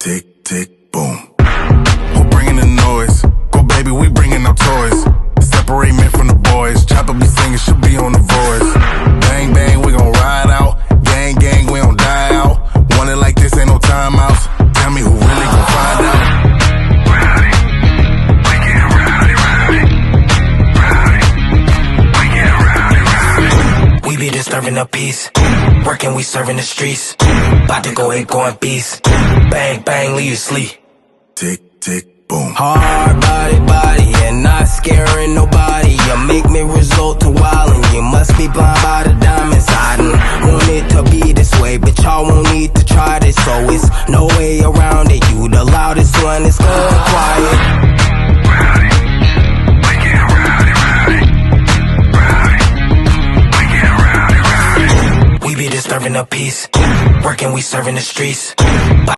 Tick, tick, boom. Who bringing the noise? Go baby, we bringing our toys. Separate men from the boys. Chopper be singing, she'll be on the voice. Bang, bang, we gon' ride out. Gang, gang, we don't die out. Want it like this, ain't no timeouts. Tell me who really gon' find out. Rowdy, we get rowdy, rowdy. Rowdy, we get rowdy, rowdy. We be disturbing the peace. Working, we serving the streets. About to go ape, going beast. Bang, bang, leave you sleep. Tick, tick, boom. Hard body, and not scaring nobody. You make me resort to wildin'. You must be blind by the diamonds. I done want it to be this way, but y'all won't need to try this. So it's no way around it. You the loudest one, it's going quiet. Rowdy, we get rowdy, rowdy. Rowdy, we get rowdy, rowdy. We be disturbing the peace. Working, we serving the streets.